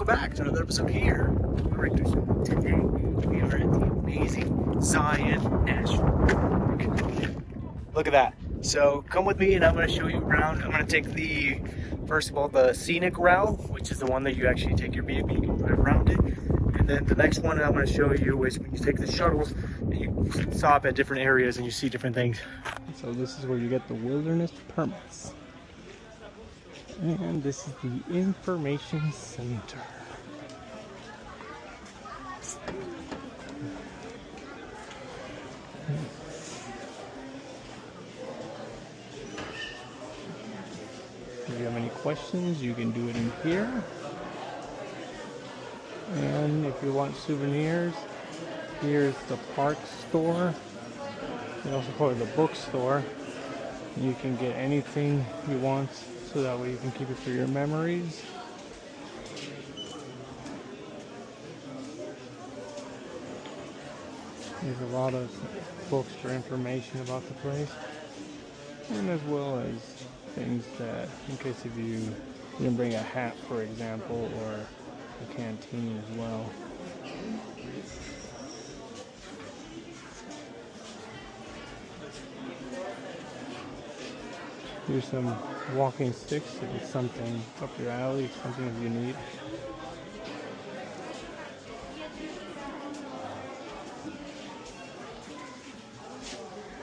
welcome back to another episode here on the Richter Show. Today we are at the amazing Zion National Park. Look at that. So come with me and I'm going to show you around. I'm going to take the, first of all, the scenic route, which is the one that you actually take your vehicle, you can drive around it. And then the next one I'm going to show you is when you take the shuttles and you stop at different areas and you see different things. So this is where you get the wilderness permits. And this is the information center. If you have any questions, you can do it in here. And if you want souvenirs, here's the park store. They also call it the bookstore. You can get anything you want, so that way you can keep it for your memories. There's a lot of books for information about the place, and as well as things that, in case if you didn't bring a hat, for example, or a canteen as well. Here's some walking sticks if it's something up your alley, something that you need.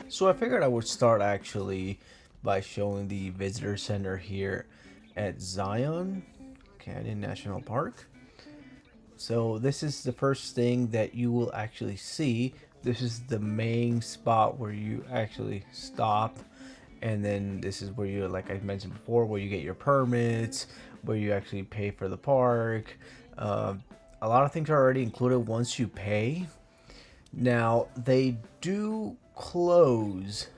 So I figured I would start actually by showing the visitor center here at Zion Canyon National Park. So this is the first thing that you will actually see. This is the main spot where you actually stop. And then this is where you, like I mentioned before, where you get your permits, where you actually pay for the park. A lot of things are already included once you pay. Now, they do close,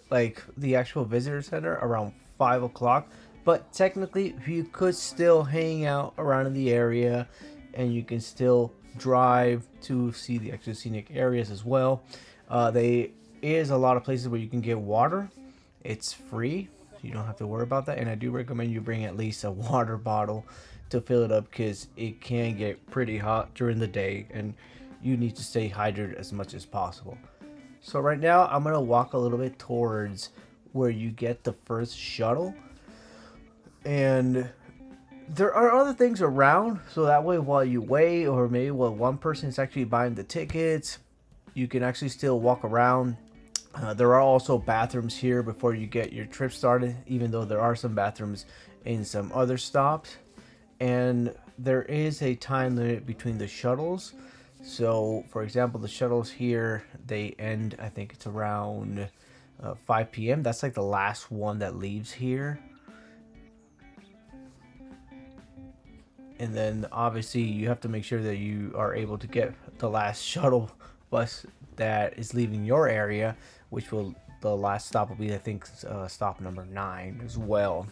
like, the actual visitor center around 5 o'clock. But technically, you could still hang out around in the area. And you can still drive to see the actual scenic areas as well. There is a lot of places where you can get water. It's free, you don't have to worry about that, and I do recommend you bring at least a water bottle to fill it up, because it can get pretty hot during the day and you need to stay hydrated as much as possible. So right now I'm going to walk a little bit towards where you get the first shuttle, and there are other things around, so that way while you wait, or maybe while one person is actually buying the tickets, you can actually still walk around. There are also bathrooms here before you get your trip started, even though there are some bathrooms in some other stops. And there is a time limit between the shuttles. So, for example, the shuttles here, they end, I think it's around 5 p.m. That's like the last one that leaves here. And then, obviously, you have to make sure that you are able to get the last shuttle bus that is leaving your area, which will, the last stop will be, I think, stop number 9 as well.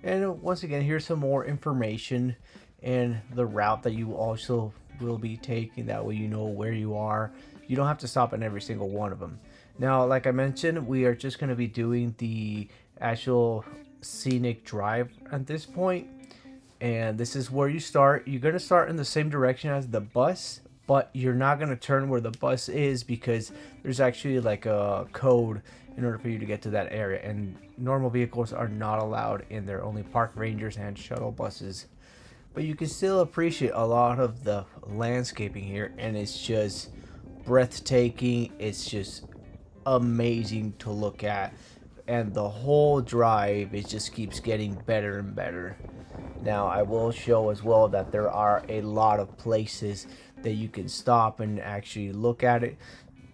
And once again, here's some more information and the route that you also will be taking. That way you know where you are. You don't have to stop at every single one of them. Now, like I mentioned, we are just going to be doing the actual scenic drive at this point. And this is where you start. You're going to start in the same direction as the bus, but you're not going to turn where the bus is, because there's actually like a code in order for you to get to that area. And normal vehicles are not allowed in there, only park rangers and shuttle buses. But you can still appreciate a lot of the landscaping here, and it's just breathtaking. It's just amazing to look at. And the whole drive, it just keeps getting better and better. Now, I will show as well that there are a lot of places that you can stop and actually look at it.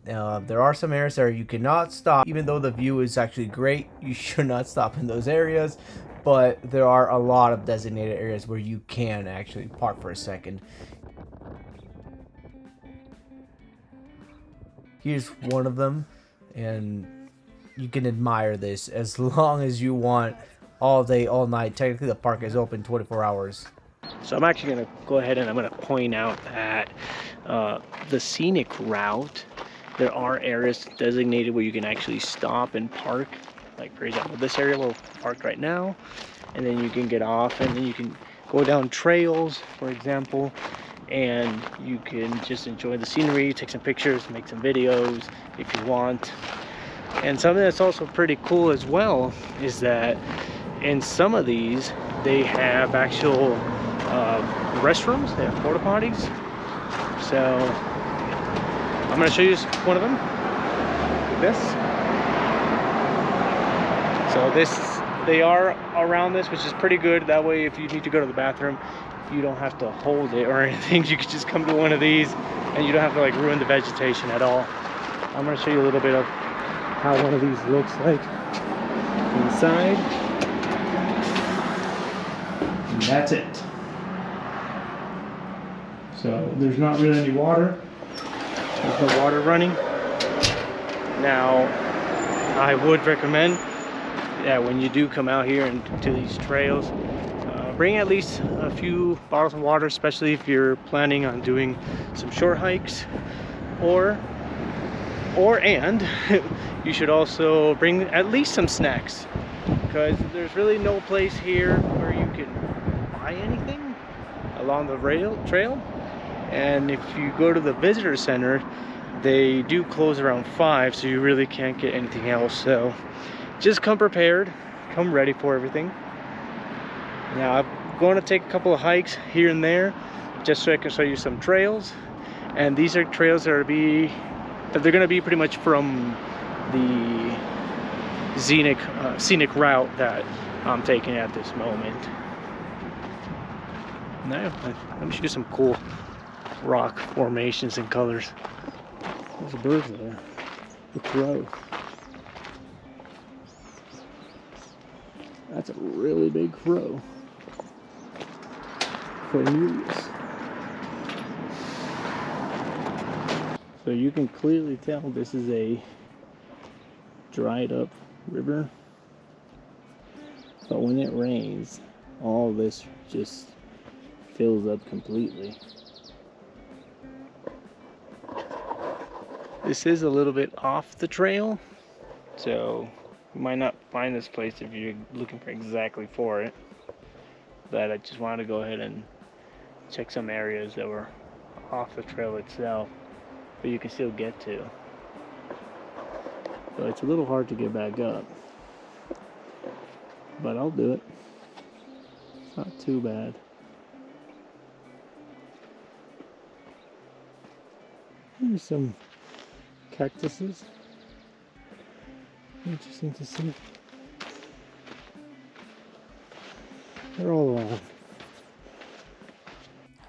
There are some areas where you cannot stop. Even though the view is actually great, you should not stop in those areas. But there are a lot of designated areas where you can actually park for a second. Here's one of them, and you can admire this as long as you want, all day, all night. Technically, the park is open 24 hours. So I'm actually going to go ahead and I'm going to point out that the scenic route, there are areas designated where you can actually stop and park. Like, for example, this area where we're parked right now, and then you can get off, and then you can go down trails, for example, and you can just enjoy the scenery, take some pictures, make some videos if you want. And something that's also pretty cool as well is that in some of these they have actual restrooms, they have porta potties. So I'm going to show you one of them, like this. So they are around this, which is pretty good. That way if you need to go to the bathroom, you don't have to hold it or anything. You can just come to one of these and you don't have to like ruin the vegetation at all. I'm going to show you a little bit of how one of these looks like inside. And that's it. So there's not really any water. There's no water running. Now, I would recommend that when you do come out here and to these trails, bring at least a few bottles of water, especially if you're planning on doing some short hikes, and you should also bring at least some snacks, because there's really no place here where you can buy anything along the trail. And if you go to the visitor center, they do close around 5, so you really can't get anything else. So just come prepared, come ready for everything. Now I'm going to take a couple of hikes here and there just so I can show you some trails. And these are trails that are they're going to be pretty much from the scenic route that I'm taking at this moment. Now let me show you some cool rock formations and colors. There's a bird there, a crow. That's a really big crow. Cornelius. So you can clearly tell this is a dried up river, but when it rains, all this just fills up completely. This is a little bit off the trail, so you might not find this place if you're looking for exactly for it, but I just wanted to go ahead and check some areas that were off the trail itself, but you can still get to. So it's a little hard to get back up, but I'll do it. It's not too bad. Here's some cactuses. Interesting to see. They're all around.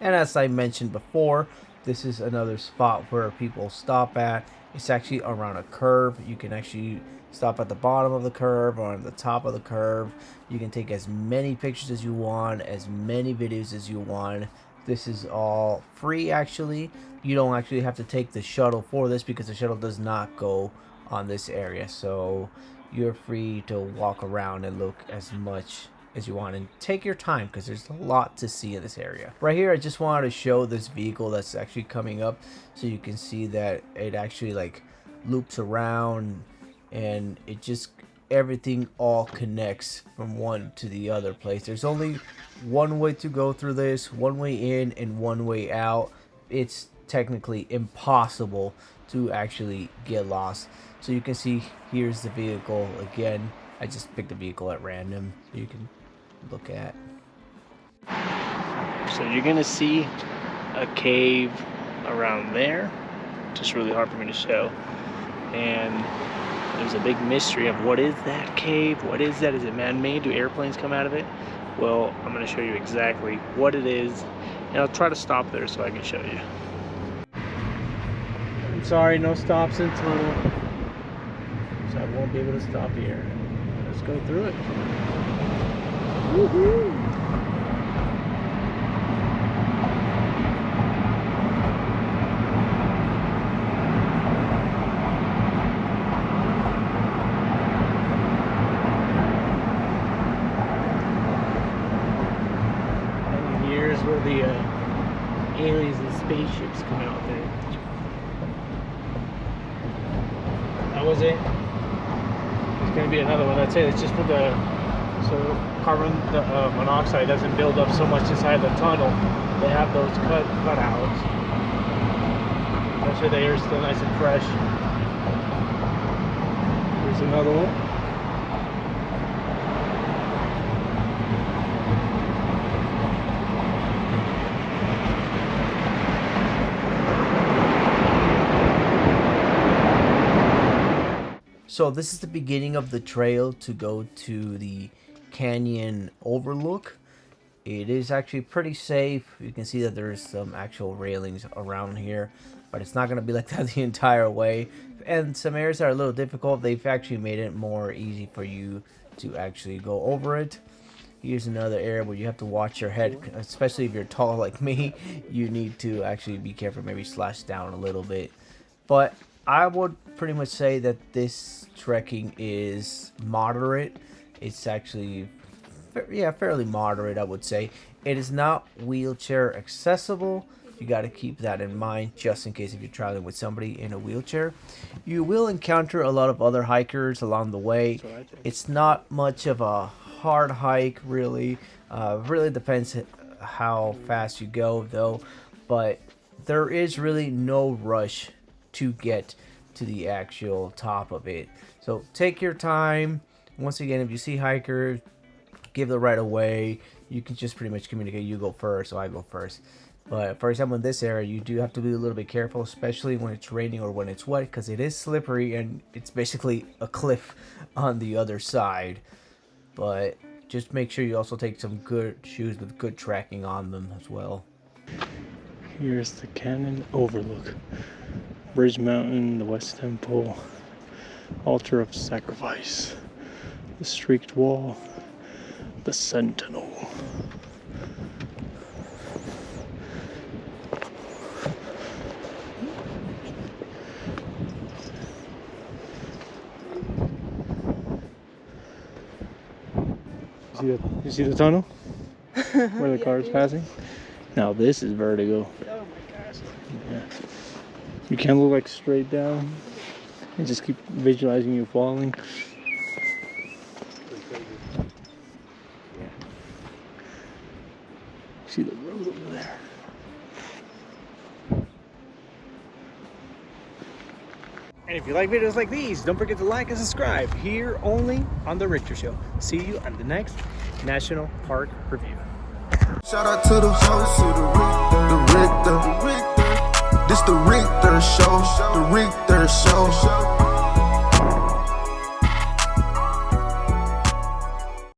And as I mentioned before, this is another spot where people stop at. It's actually around a curve. You can actually stop at the bottom of the curve or on the top of the curve. You can take as many pictures as you want, as many videos as you want. This is all free actually. You don't actually have to take the shuttle for this because the shuttle does not go on this area. So you're free to walk around and look as much as you want and take your time because there's a lot to see in this area. Right here I just wanted to show this vehicle that's actually coming up so you can see that it actually like loops around and it just everything all connects from one to the other place. There's only one way to go through this, one way in and one way out. It's technically impossible to actually get lost. So you can see here's the vehicle again. I just picked a vehicle at random so you can look at. So you're gonna see a cave around there. Just really hard for me to show. And there's a big mystery of what is that cave? What is that? Is it man-made? Do airplanes come out of it? Well, I'm gonna show you exactly what it is, and I'll try to stop there so I can show you. I'm sorry, no stops in tunnel, so I won't be able to stop here. Let's go through it. Woohoo! And here's where the aliens and spaceships come out there. That was it. There's gonna be another one. That's it. It's just for the carbon monoxide doesn't build up so much inside the tunnel, they have those cutouts. Make sure the air is still nice and fresh. Here's another one. So this is the beginning of the trail to go to the canyon overlook. It is actually pretty safe. You can see that there's some actual railings around here, but it's not going to be like that the entire way. And some areas that are a little difficult, they've actually made it more easy for you to actually go over it. Here's another area where you have to watch your head, especially if you're tall like me. You need to actually be careful, maybe slash down a little bit. But I would pretty much say that this trekking is moderate. It's actually, yeah, fairly moderate, I would say. It is not wheelchair accessible. You got to keep that in mind just in case if you're traveling with somebody in a wheelchair. You will encounter a lot of other hikers along the way. It's not much of a hard hike, really. Really depends how fast you go, though. But there is really no rush to get to the actual top of it. So take your time. Once again, if you see hikers, give the right of way. You can just pretty much communicate, you go first, so I go first. But for example, in this area, you do have to be a little bit careful, especially when it's raining or when it's wet, because it is slippery and it's basically a cliff on the other side. But just make sure you also take some good shoes with good tracking on them as well. Here's the canyon overlook. Bridge Mountain, the West Temple, Altar of Sacrifice, the Streaked Wall, the Sentinel. You see the tunnel? Where the car's passing? Now this is vertigo. Oh my gosh. Yeah. You can't look like straight down and just keep visualizing you falling. Yeah. See the road over there. And if you like videos like these, don't forget to like and subscribe here only on The Richter Show. See you on the next National Park Review. Shout out to the host of the Richter. This the Richter Show. The Richter Show.